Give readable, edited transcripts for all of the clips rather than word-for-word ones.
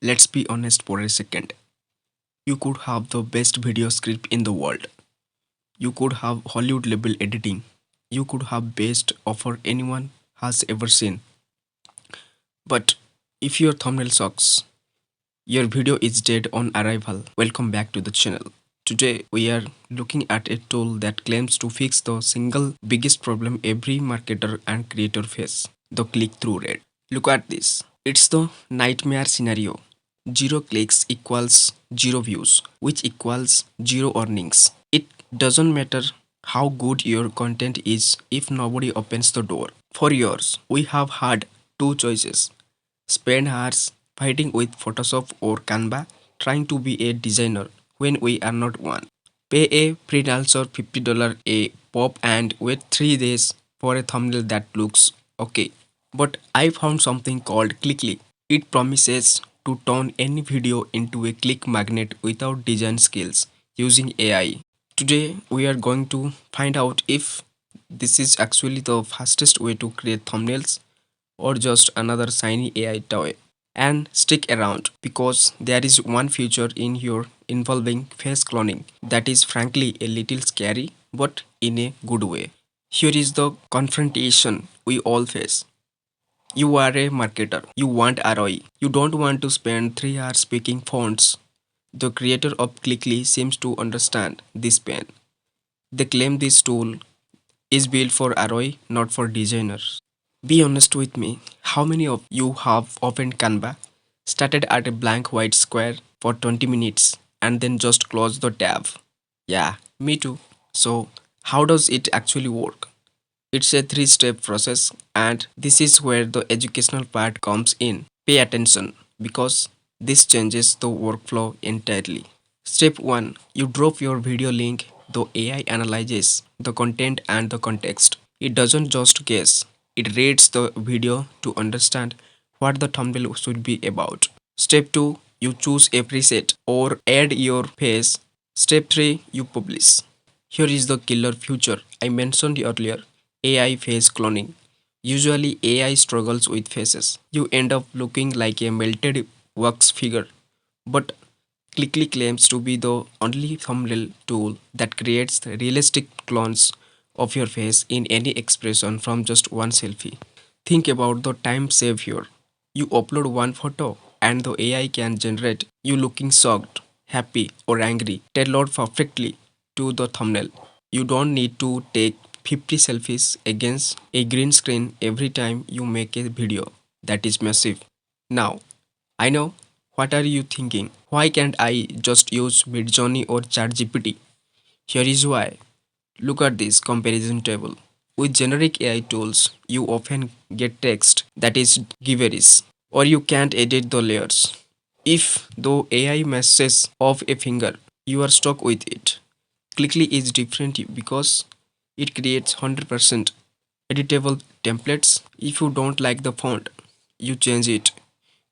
Let's be honest for a second. You could have the best video script in the world. You could have Hollywood level editing. You could have best offer anyone has ever seen. But if your thumbnail sucks, your video is dead on arrival. Welcome back to the channel. Today we are looking at a tool that claims to fix the single biggest problem every marketer and creator face, the click-through rate. Look at this. It's the nightmare scenario. 0 clicks equals 0 views, which equals 0 earnings. It doesn't matter how good your content is if nobody opens the door. For years, we have had two choices: spend hours fighting with Photoshop or Canva trying to be a designer when we are not one. Pay a freelancer $50 a pop and wait 3 days for a thumbnail that looks okay. But I found something called Clickly. It promises to turn any video into a click magnet without design skills using AI. Today we are going to find out if this is actually the fastest way to create thumbnails or just another shiny AI toy. And stick around because there is one feature in here involving face cloning that is frankly a little scary but in a good way. Here is the confrontation we all face. You are a marketer. You want ROI. You don't want to spend 3 hours picking fonts. The creator of Clickly seems to understand this pain. They claim this tool is built for ROI, not for designers. Be honest with me. How many of you have opened Canva, started at a blank white square for 20 minutes, and then just closed the tab? Yeah, me too. So, how does it actually work? It's a 3-step process, and this is where the educational part comes in. Pay attention because this changes the workflow entirely. Step 1: you drop your video link. The AI analyzes the content and the context. It doesn't just guess, it reads the video to understand what the thumbnail should be about. Step 2: you choose a preset or add your face. Step 3: you publish. Here is the killer feature I mentioned earlier: AI face cloning. Usually AI struggles with faces. You end up looking like a melted wax figure. But Clickly claims to be the only thumbnail tool that creates the realistic clones of your face in any expression from just one selfie. Think about the time save here. You upload one photo and the AI can generate you looking shocked, happy, or angry, tailored perfectly to the thumbnail. You don't need to take 50 selfies against a green screen every time you make a video. That is massive. Now, I know what are you thinking? Why can't I just use Midjourney or ChatGPT? Here is why. Look at this comparison table. With generic AI tools, you often get text that is gibberish, or you can't edit the layers. If the AI messes off a finger, you are stuck with it. Clickly is different because it creates 100% editable templates. If you don't like the font, you change it.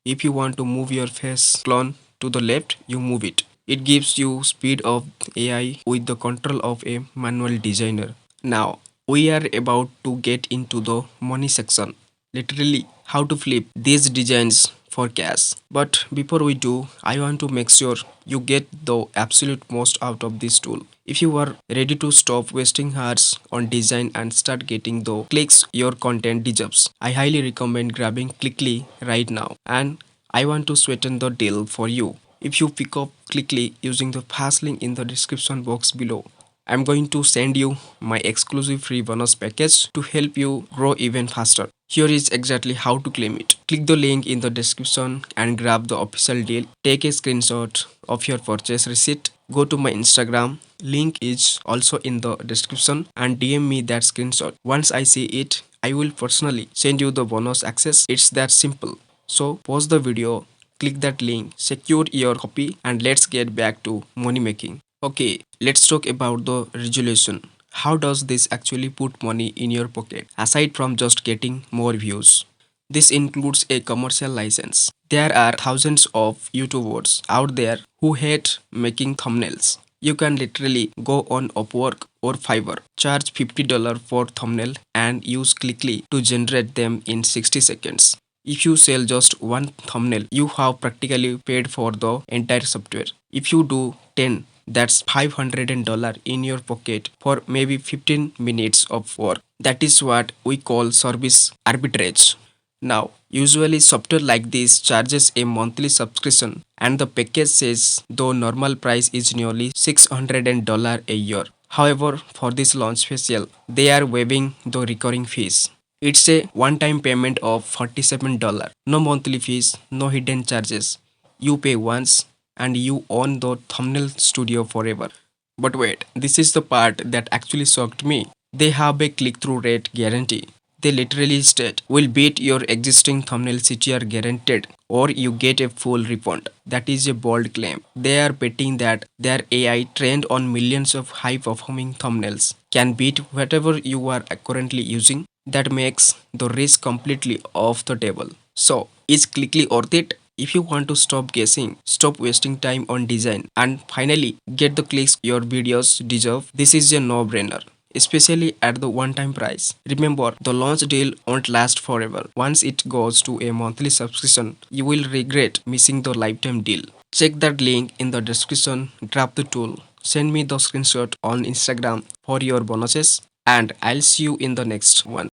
If you want to move your face clone to the left, you move it. It gives you speed of AI with the control of a manual designer. Now, we are about to get into the money section. Literally, how to flip these designs for cash. But before we do, I want to make sure you get the absolute most out of this tool. If you are ready to stop wasting hours on design and start getting the clicks your content deserves, I highly recommend grabbing Clickly right now. And I want to sweeten the deal for you. If you pick up Clickly using the fast link in the description box below, I'm going to send you my exclusive free bonus package to help you grow even faster. Here is exactly how to claim it. Click the link in the description and grab the official deal. Take a screenshot of your purchase receipt. Go to my Instagram. Link is also in the description and DM me that screenshot. Once I see it, I will personally send you the bonus access. It's that simple. So pause the video, click that link, secure your copy, and let's get back to money making. Okay, let's talk about the resolution. How does this actually put money in your pocket aside from just getting more views? This includes a commercial license. There are thousands of YouTubers out there who hate making thumbnails. You can literally go on Upwork or Fiverr, charge $50 for thumbnail and use Clickly to generate them in 60 seconds. If you sell just one thumbnail, you have practically paid for the entire software. If you do 10, that's $500 in your pocket for maybe 15 minutes of work. That is what we call service arbitrage. Now, usually software like this charges a monthly subscription and the package says the normal price is nearly $600 a year. However, for this launch special, they are waiving the recurring fees. It's a one-time payment of $47. No monthly fees, no hidden charges. You pay once and you own the thumbnail studio forever. But wait, this is the part that actually shocked me. They have a click-through rate guarantee. They literally state, will beat your existing thumbnail CTR guaranteed or you get a full refund. That is a bold claim. They are betting that their AI trained on millions of high performing thumbnails can beat whatever you are currently using. That makes the risk completely off the table. So, is Clickly worth it? If you want to stop guessing, stop wasting time on design, and finally get the clicks your videos deserve, this is a no-brainer, especially at the one-time price. Remember, the launch deal won't last forever. Once it goes to a monthly subscription, you will regret missing the lifetime deal. Check that link in the description, grab the tool, send me the screenshot on Instagram for your bonuses, and I'll see you in the next one.